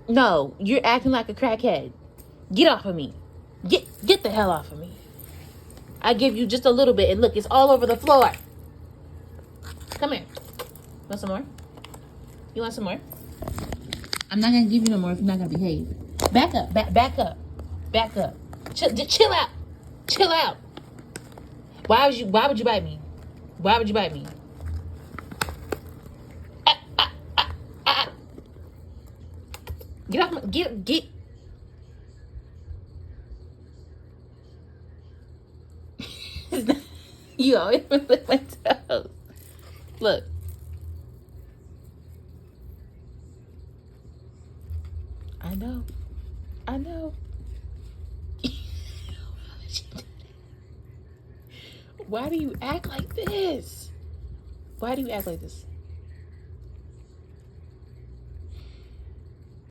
No, you're acting like a crackhead. Get off of me. Get the hell off of me. I give you just a little bit, and look, it's all over the floor. Come here. Want some more? You want some more? I'm not gonna give you no more if you're not gonna behave. Back up, back up, back up. Chill out, chill out. Why would you bite me? Why would you bite me? Get off my, get. You always lick my toes. Look. I know. I know. Why do you act like this? Why do you act like this?